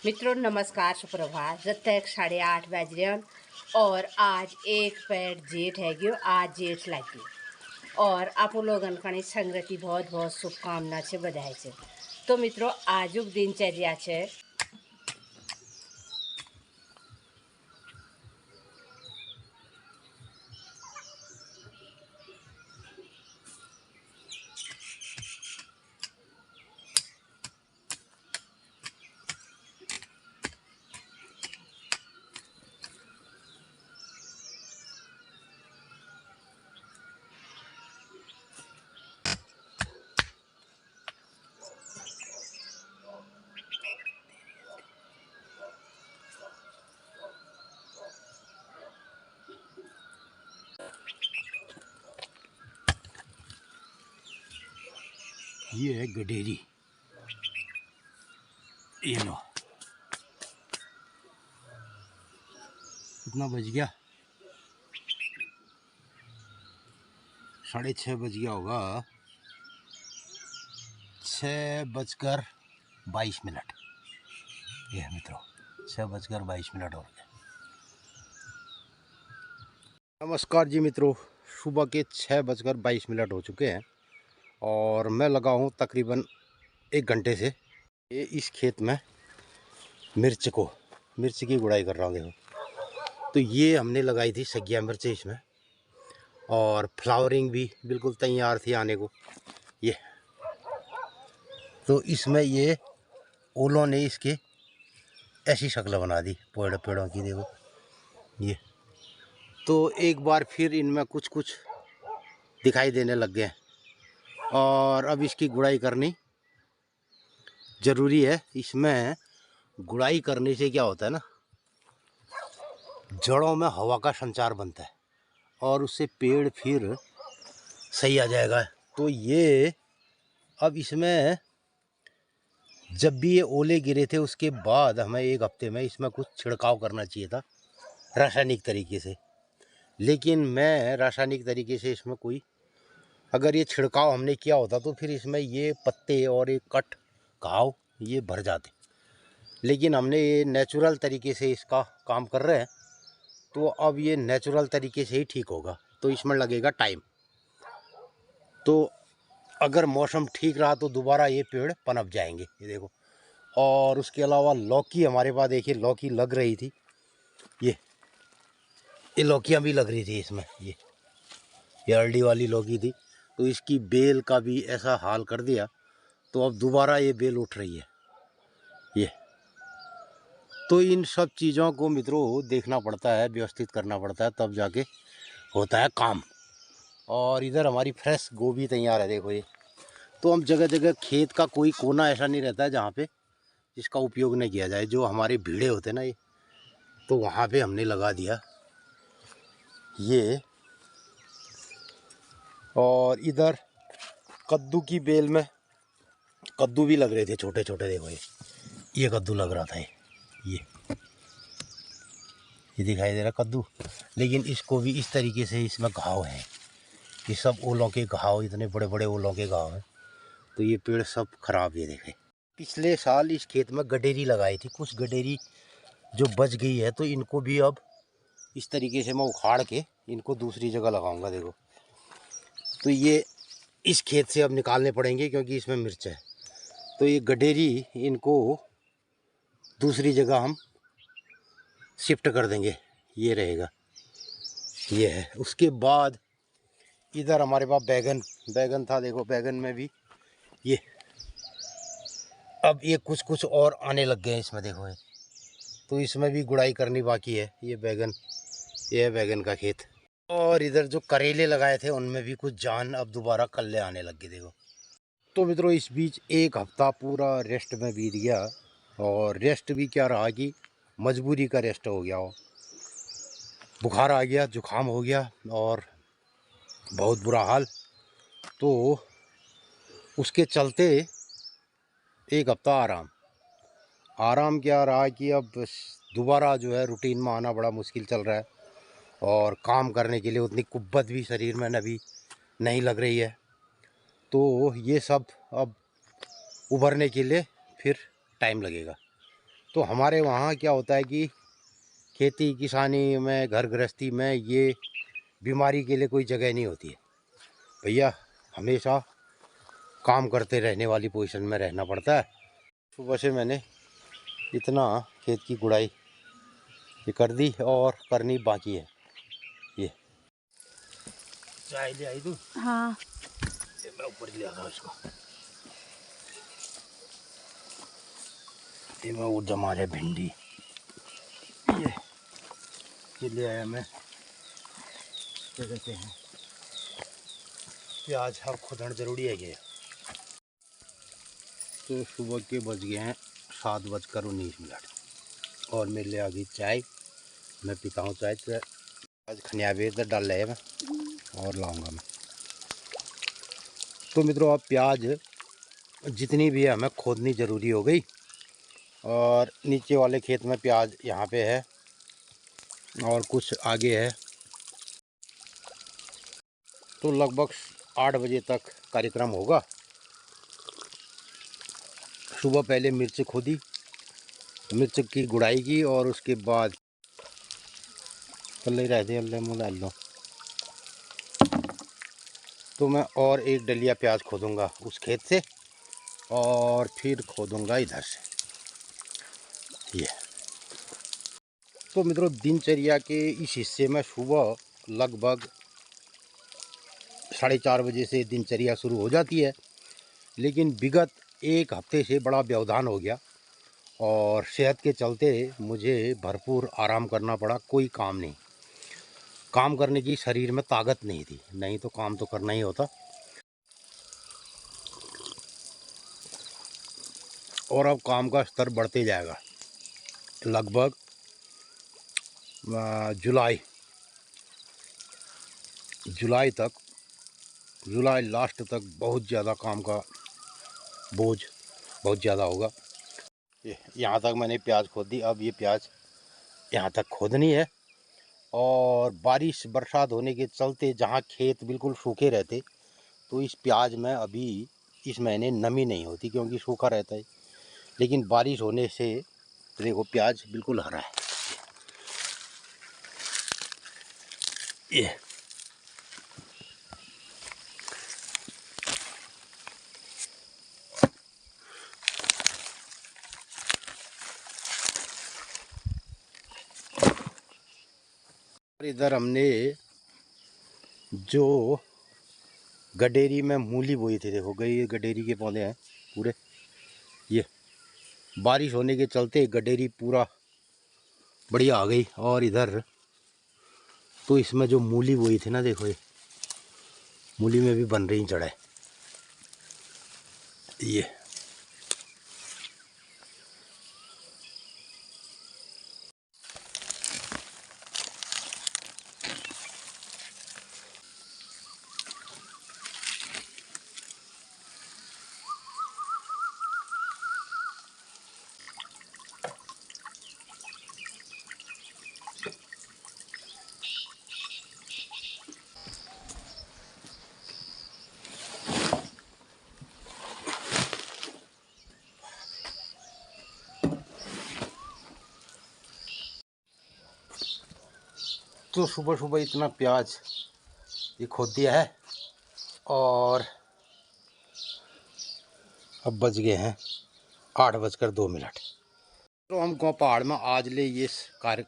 मित्रों नमस्कार सुप्रभात। जब तक 8:30 बज रहे हैं और आज एक पेड़ जेठ है गयो, आज जेठ लग गई और आप लोगन कणी संगति बहुत बहुत शुभकामना से बधाई से। तो मित्रों आजुक दिनचर्या है ये है गडेरी। ये लो, कितना बज गया? 6:30 बज गया होगा। 6:22। ये मित्रों 6:22 हो गए। नमस्कार जी मित्रों, सुबह के 6:22 हो चुके हैं और मैं लगा हूँ तकरीबन 1 घंटे से ये इस खेत में मिर्च की गुड़ाई कर रहा हूँ। देखो, तो ये हमने लगाई थी सगिया मिर्च इसमें और फ्लावरिंग भी बिल्कुल तैयार थी आने को। ये तो इसमें ये ओलों ने इसके ऐसी शक्ल बना दी पेड़ों की। देखो ये तो एक बार फिर इनमें कुछ कुछ दिखाई देने लग गए और अब इसकी गुड़ाई करनी ज़रूरी है। इसमें गुड़ाई करने से क्या होता है ना, जड़ों में हवा का संचार बनता है और उससे पेड़ फिर सही आ जाएगा। तो ये अब इसमें जब भी ये ओले गिरे थे उसके बाद हमें 1 हफ्ते में इसमें कुछ छिड़काव करना चाहिए था रासायनिक तरीके से, लेकिन मैं रासायनिक तरीके से इसमें कोई अगर ये छिड़काव हमने किया होता तो फिर इसमें ये पत्ते और ये कट घाव ये भर जाते। लेकिन हमने ये नेचुरल तरीके से इसका काम कर रहे हैं, तो अब ये नेचुरल तरीके से ही ठीक होगा। तो इसमें लगेगा टाइम। तो अगर मौसम ठीक रहा तो दोबारा ये पेड़ पनप जाएंगे। ये देखो, और उसके अलावा लौकी हमारे पास देखिए लौकी लग रही थी। ये लौकियाँ भी लग रही थी इसमें। ये अरडी वाली लौकी थी, तो इसकी बेल का भी ऐसा हाल कर दिया, तो अब दोबारा ये बेल उठ रही है। ये तो इन सब चीज़ों को मित्रों देखना पड़ता है, व्यवस्थित करना पड़ता है, तब जाके होता है काम। और इधर हमारी फ्रेश गोभी तैयार है। देखो ये तो हम जगह जगह खेत का कोई कोना ऐसा नहीं रहता है जहाँ पे इसका उपयोग नहीं किया जाए। जो हमारे भीड़े होते हैं ना, ये तो वहाँ पे हमने लगा दिया ये। और इधर कद्दू की बेल में कद्दू भी लग रहे थे छोटे छोटे। देखो ये कद्दू लग रहा था। ये दिखाई दे रहा कद्दू, लेकिन इसको भी इस तरीके से इसमें घाव है। ये सब ओलों के घाव, इतने बड़े बड़े ओलों के घाव हैं, तो ये पेड़ सब खराब। ये देखे पिछले साल इस खेत में गडेरी लगाई थी, कुछ गडेरी जो बच गई है, तो इनको भी अब इस तरीके से मैं उखाड़ के इनको दूसरी जगह लगाऊंगा। देखो, तो ये इस खेत से अब निकालने पड़ेंगे क्योंकि इसमें मिर्च है। तो ये गडेरी इनको दूसरी जगह हम शिफ्ट कर देंगे। ये रहेगा, ये है। उसके बाद इधर हमारे पास बैगन था। देखो बैगन में भी ये अब ये कुछ कुछ और आने लग गए हैं इसमें। देखो ये तो इसमें भी गुड़ाई करनी बाकी है। ये है बैगन का खेत। और इधर जो करेले लगाए थे उनमें भी कुछ जान अब दोबारा कल्ले आने लग गए। देखो, तो मित्रों इस बीच 1 हफ्ता पूरा रेस्ट में बीत गया, और रेस्ट भी क्या रहा कि मजबूरी का रेस्ट हो गया। बुखार आ गया, जुकाम हो गया और बहुत बुरा हाल। तो उसके चलते 1 हफ्ता आराम क्या रहा कि अब दोबारा जो है रूटीन में आना बड़ा मुश्किल चल रहा है, और काम करने के लिए उतनी कुव्वत भी शरीर में अभी नहीं लग रही है। तो ये सब अब उभरने के लिए फिर टाइम लगेगा। तो हमारे वहाँ क्या होता है कि खेती किसानी में, घर गृहस्थी में ये बीमारी के लिए कोई जगह नहीं होती है भैया। हमेशा काम करते रहने वाली पोजीशन में रहना पड़ता है। सुबह से मैंने इतना खेत की गुड़ाई ये कर दी और करनी बाकी है। ये चाय ले आई तू? हाँ। ये मैं ऊपर ले आता हूँ इसको। ये मैं वो जमा रहे भिंडी, ये ले आया मैं। क्या कहते हैं, प्याज अब खुदन जरूरी है ये। तो सुबह के बज गए हैं 7:19 और मेरे लिए आ गई चाय। मैं पीता हूँ चाय। तो आज खनियाबे तो डाल रहे मैं और लाऊंगा मैं। तो मित्रों, अब प्याज जितनी भी है हमें खोदनी ज़रूरी हो गई। और नीचे वाले खेत में प्याज यहाँ पे है और कुछ आगे है। तो लगभग 8 बजे तक कार्यक्रम होगा। सुबह पहले मिर्च खोदी, मिर्च की गुड़ाई की और उसके बाद पल्ले रहते अल्ले मुँह लो। तो मैं और एक डलिया प्याज खोदूंगा उस खेत से और फिर खोदूंगा इधर से ये। तो मित्रों, दिनचर्या के इस हिस्से में सुबह लगभग 4:30 बजे से दिनचर्या शुरू हो जाती है। लेकिन विगत एक हफ्ते से बड़ा व्यवधान हो गया और सेहत के चलते मुझे भरपूर आराम करना पड़ा। कोई काम नहीं, काम करने की शरीर में ताकत नहीं थी, नहीं तो काम तो करना ही होता। और अब काम का स्तर बढ़ते जाएगा। लगभग जुलाई लास्ट तक बहुत ज़्यादा काम का बोझ बहुत ज़्यादा होगा। यहाँ तक मैंने प्याज खोद दी। अब ये प्याज यहाँ तक खोदनी है। और बारिश बरसात होने के चलते जहाँ खेत बिल्कुल सूखे रहते, तो इस प्याज में अभी इस महीने नमी नहीं होती क्योंकि सूखा रहता है। लेकिन बारिश होने से देखो प्याज बिल्कुल हरा है। ये इधर हमने जो गडेरी में मूली बोई थी, देखो गई गडेरी के पौधे हैं पूरे। ये बारिश होने के चलते गडेरी पूरा बढ़िया आ गई। और इधर तो इसमें जो मूली बोई थी ना, देखो ये मूली में भी बन रही जड़ें। ये तो सुबह सुबह इतना प्याज ये खोद दिया है और अब बज गए हैं 8:02। तो हम गाँव पहाड़ में आज ले ये कार्य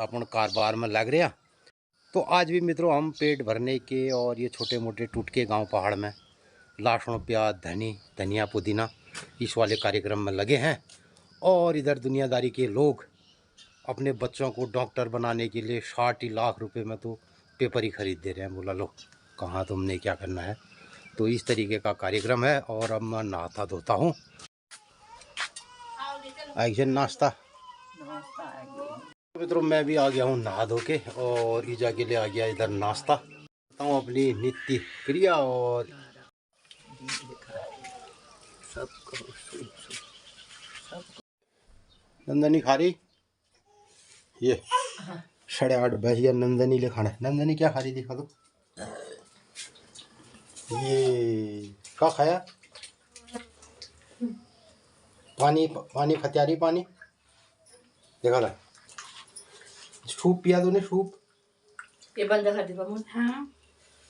अपन कारोबार में लग रहे हैं। तो आज भी मित्रों हम पेट भरने के और ये छोटे मोटे टूटके गांव पहाड़ में लहसुन प्याज धनिया पुदीना इस वाले कार्यक्रम में लगे हैं। और इधर दुनियादारी के लोग अपने बच्चों को डॉक्टर बनाने के लिए 60 लाख रुपए में तो पेपर ही खरीद दे रहे हैं। बोला लो कहाँ तुमने क्या करना है। तो इस तरीके का कार्यक्रम है। और अब मैं नहाता धोता हूँ। एक्शन नाश्ता मित्रों, मैं भी आ गया हूँ नहा धो के और ईजा के लिए आ गया इधर नाश्ता करता हूँ अपनी नित्य क्रिया। और नंदनी खा रही ये 8:30 बज गया। नंदनी ले खाना है। नंदनी क्या खा रही दिखा दो। ये क्या खाया? पानी पानी फत्यारी पानी देखा ना सूप पिया तूने सूप ये बंद कर दे बमन। हाँ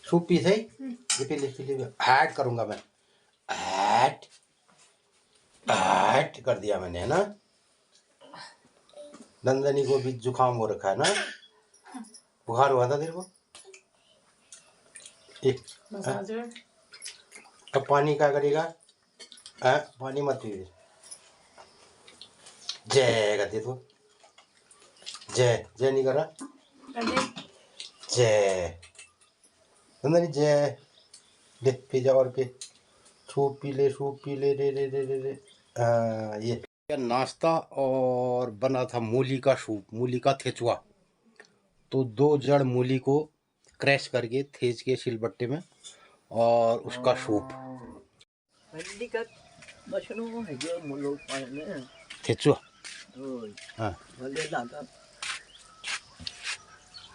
सूप पी सही ये पी ले ऐड करूंगा मैं ऐड ऐड कर दिया मैंने है ना नंदनी को भी जुकाम हो रखा है ना बुखार हुआ था तेरे को एक अब पानी क्या करेगा पानी मत पी जय करती तू जय जय नहीं कर रहा जय नंदनी जय दे पी जा और पी सूप पी ले रे रे रे रे रे ये नाश्ता और बना था मूली का सूप मूली का थेचुआ तो 2 जड़ मूली को क्रैश करके थेच के सिलबट्टे में और उसका सूप थेचुआ हाँ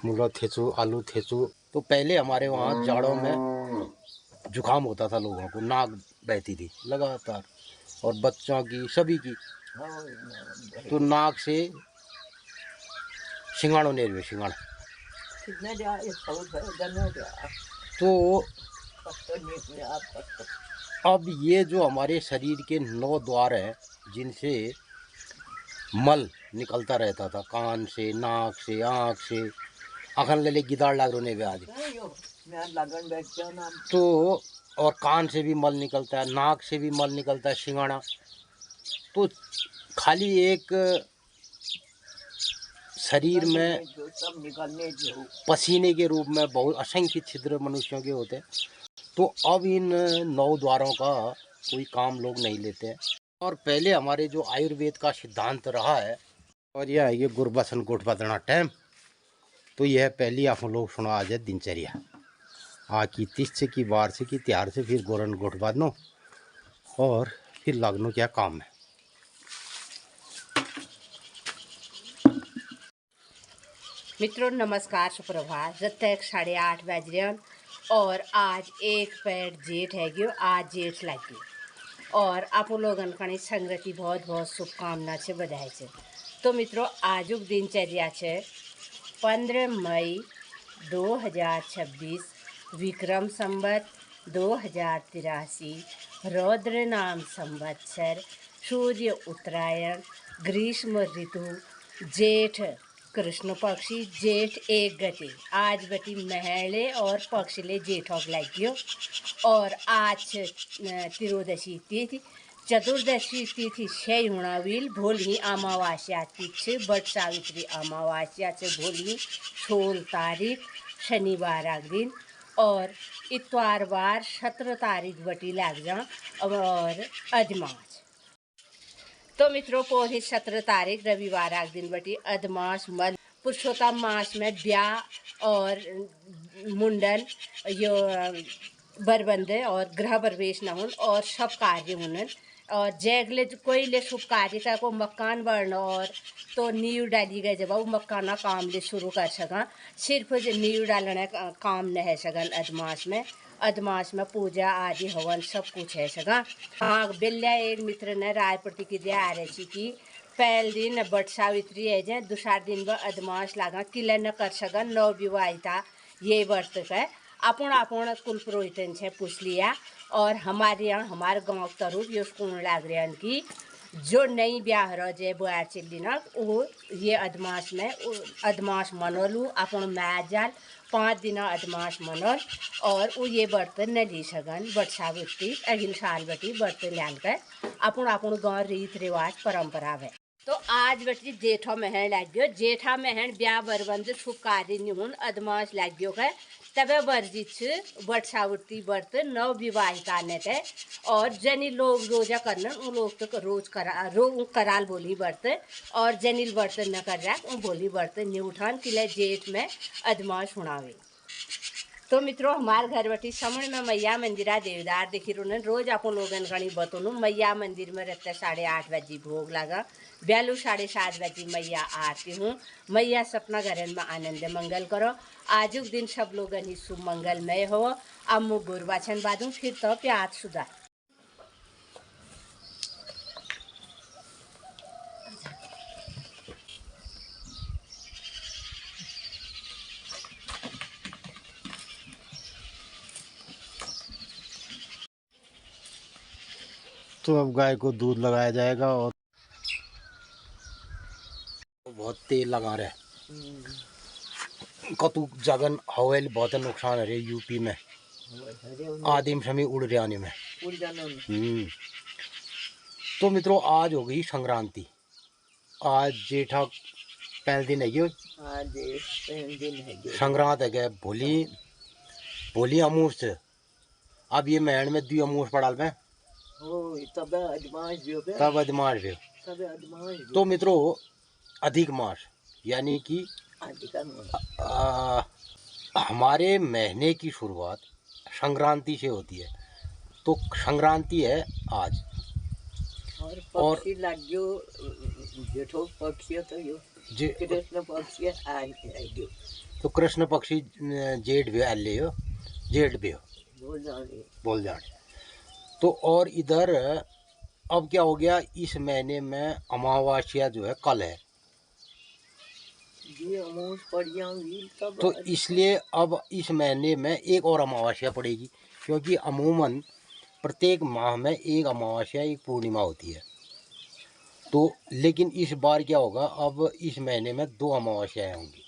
मूला थेचू आलू थेचू तो पहले हमारे वहाँ जाड़ों में जुकाम होता था लोगों को नाक बहती थी लगातार और बच्चों की सभी की तो नाक से सिंगाड़ो नेरवे सिंगाड़ा तो अब ये जो हमारे शरीर के 9 द्वार हैं जिनसे मल निकलता रहता था कान से नाक से आँख से अखन ले गिदाड़ लाग रोने पे आज तो और कान से भी मल निकलता है नाक से भी मल निकलता है सिंगाड़ा तो खाली एक शरीर में पसीने के रूप में बहुत असंख्य छिद्र मनुष्यों के होते हैं तो अब इन 9 द्वारों का कोई काम लोग नहीं लेते हैं और पहले हमारे जो आयुर्वेद का सिद्धांत रहा है और यह है ये गुरबसन गोठबदना टाइम तो यह पहली आप लोग सुना आज है दिनचर्या आ की 30 से की बार से की त्यार से फिर गोरन गोठबादनो और फिर लगनो क्या काम है मित्रों नमस्कार सुप्रभात जब तक 8:30 बज रहे और आज 1 पैर जेठ है गयो आज जेठ लग गयो और आप लोगन कणी संगति बहुत बहुत शुभकामना से बधाई है तो मित्रों आजुक दिनचर्या है 15 मई 2026 विक्रम संवत 2083 रौद्र नाम संवत्सर सूर्य उत्तरायण ग्रीष्म ऋतु जेठ कृष्ण पक्षी जेठ 1 गति आज बटी महले और पक्षले जेठोक लग्यो और आज त्रियोदशी तिथि चतुर्दशी तिथि शय हुणाविल भोली अमावास्या तिथि बट सावित्री अमावास्या से भोली 16 तारीख शनिवार दिन और इतवार बार 17 तारीख बटी लग जा और अधमास तो मित्रों पोही 17 तारीख रविवार दिन बटी अधमास मल पुरुषोत्तम मास में ब्याह और मुंडन यो बरबंदे और गृह प्रवेश न होन और सब कार्य होन और जैगले कोई ले शुभ कार्य का को मकान बढ़ना और तो नींव डाली गई जब वो मकाना काम ले शुरू कर सका सिर्फ नींव डालने का काम न है सगन अधमास में पूजा आदि हवन सब कुछ है सगा हाँ बेल्या एक मित्र ने राय प्रतिक्रिया आ रही कि पहले दिन बट सावित्री है जे दूसरा दिन व अधमास लागा किले न कर सगन नव विवाहिता ये व्रत का अपन कुल पुरोहितन से पूछ लिया और हमारे यहाँ हमारे गाँव तरफ ये स्कूल लाग रहे हैं कि जो नई ब्याह रह जे बुआर चिल्ली न वो ये अधमास में अधमास मनोलू अपन मैं जाल 5 दिन अधमास मनोल और वो ये बर्तन न ली सगन बट सावित्री अगिल साल बटी बर्तन लान कर अपन गाँव रीत रिवाज परंपरा है तो आज बटी जेठा महन लग गयो जेठा महन ब्याह बरबंद शुभ कार्य निहुन अधमास लग गयो है तबे वर्जित बट सावित्री व्रत नव विवाहिता ने थे और जनी लोग रोजा करना उन लोग तो रोज कराल बोली व्रत और जनी व्रत न कर रहा उन बोली व्रत नहीं उठान किले जेठ में अधमास हुणावे तो मित्रों हमारे घर बटी समण में मैया मंदिरा देवदार देखी रोन रोज अपन लोगन गणी बतोनू मैया मंदिर में रहते 8:30 बजे भोग लगा ब्यालू 7:30 बजे मैया आती हूँ मैया सपना घरन में आनंद मंगल करो आजुक दिन सब लोगन ही शुभ मंगलमय हो अब मुँह गुरबाछन बादू फिर तो प्याज सुधा तो अब गाय को दूध लगाया जाएगा और बहुत तेल लगा रहे कतु जगन हवेल बहुत नुकसान है रे यूपी में आदिम समय उड़ जाने में तो मित्रों आज हो गई संक्रांति। आज जेठा पहले दिन है संक्रांत है भोली भोली अमूस। अब ये महीने में दी अमूस पड़ाल में तब अदमाश भी। तो मित्रों अधिक मास यानी कि हमारे महीने की शुरुआत संक्रांति से होती है। तो संक्रांति है आज और तो कृष्ण पक्षी जेठ भी आले हो जेठ भी हो बोल जाने। तो और इधर अब क्या हो गया इस महीने में अमावस्या जो है कल है तो इसलिए अब इस महीने में एक और अमावस्या पड़ेगी क्योंकि अमूमन प्रत्येक माह में एक अमावस्या एक पूर्णिमा होती है। तो लेकिन इस बार क्या होगा अब इस महीने में 2 अमावस्याएं होंगी।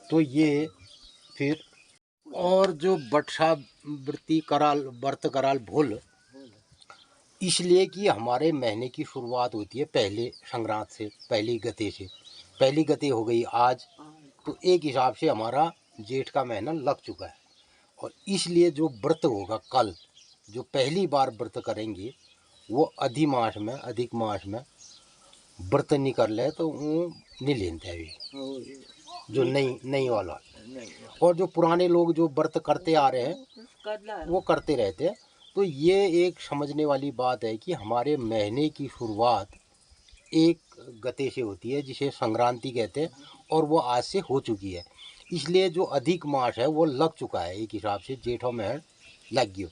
तो ये फिर और जो बटसा व्रती कराल व्रत कराल भूल इसलिए कि हमारे महीने की शुरुआत होती है पहले संक्रांत से पहली गते हो गई आज। तो एक हिसाब से हमारा जेठ का महीना लग चुका है और इसलिए जो व्रत होगा कल जो पहली बार व्रत करेंगे वो अधिक मास में व्रत नहीं कर ले तो वो नहीं लेते अभी जो नई वाला। और जो पुराने लोग जो व्रत करते आ रहे हैं वो करते रहते हैं। तो ये एक समझने वाली बात है कि हमारे महीने की शुरुआत एक गते से होती है जिसे संक्रांति कहते हैं और वो आज से हो चुकी है। इसलिए जो अधिक मास है वो लग चुका है एक हिसाब से जेठों में लग गयो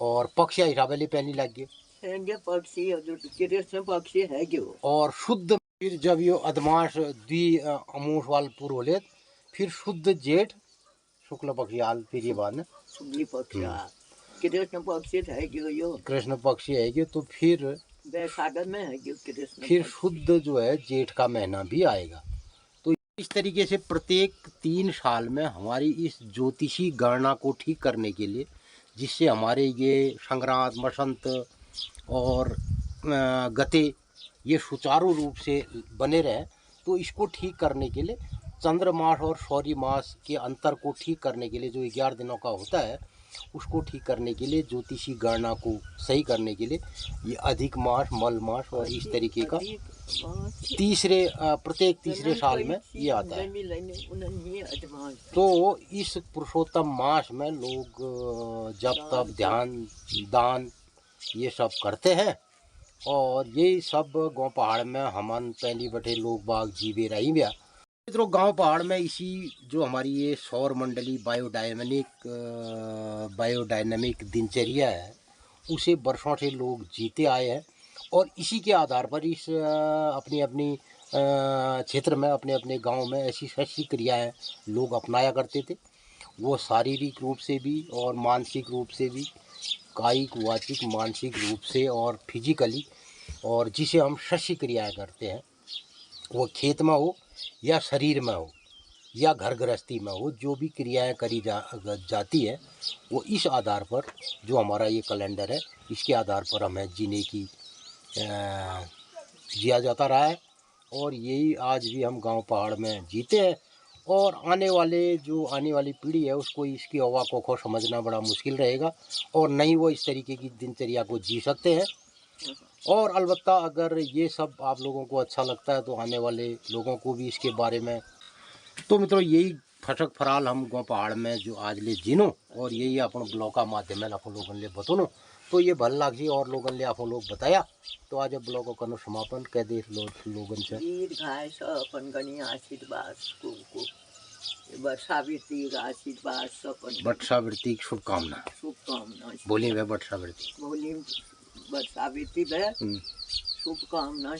और पक्ष हिसाब से पहले लग गयो पक्षी है और शुद्ध फिर जब ये अदमास द्वि अमूस वाल पूर हो ले फिर शुद्ध जेठ शुक्ल पक्षी आल फिर ये बाद में कृष्ण पक्षी है कि तो फिर में है फिर शुद्ध जो है जेठ का महीना भी आएगा। तो इस तरीके से प्रत्येक 3 साल में हमारी इस ज्योतिषी गणना को ठीक करने के लिए जिससे हमारे ये संक्रांत मसंत और गते ये सुचारू रूप से बने रहे तो इसको ठीक करने के लिए चंद्र मास और सौर्य मास के अंतर को ठीक करने के लिए जो 11 दिनों का होता है उसको ठीक करने के लिए ज्योतिषी गणना को सही करने के लिए ये अधिक मास मल मास और इस तरीके का प्रत्येक तीसरे साल में ये आता है। तो इस पुरुषोत्तम मास में लोग जब तब ध्यान दान ये सब करते हैं और ये सब गाँव पहाड़ में हमन पहली बटे लोग बाग जीवे रही गया। मित्रों गांव पहाड़ में इसी जो हमारी ये सौर मंडली बायोडायनेमिक दिनचर्या है उसे वर्षों से लोग जीते आए हैं और इसी के आधार पर इस अपनी अपनी क्षेत्र में अपने अपने गांव में ऐसी सच्ची क्रियाएं लोग अपनाया करते थे। वो शारीरिक रूप से भी और मानसिक रूप से भी कायिक वाचिक मानसिक रूप से और फिजिकली और जिसे हम सच्ची क्रियाएँ करते हैं वो खेत में हो या शरीर में हो या घर गृहस्थी में हो जो भी क्रियाएं करी जाती है वो इस आधार पर जो हमारा ये कैलेंडर है इसके आधार पर हमें जीने की जिया जाता रहा है और यही आज भी हम गांव पहाड़ में जीते हैं। और आने वाली पीढ़ी है उसको इसकी हवा को समझना बड़ा मुश्किल रहेगा और नहीं वो इस तरीके की दिनचर्या को जी सकते हैं। और अलबत्ता अगर ये सब आप लोगों को अच्छा लगता है तो आने वाले लोगों को भी इसके बारे में तो मित्रों यही फटक फराल हम गाँव पहाड़ में जो आज ले जीनो और यही अपन ब्लॉग का माध्यम है आप लोगों ने बतनो तो ये भल लाग जी और लोगों ने आप लोग बताया। तो आज ब्लॉग को करनो समापन कह दे लोगन से वर्षावृत्ति शुभकामना बोली वे वर्षावृत्ति शुभकामना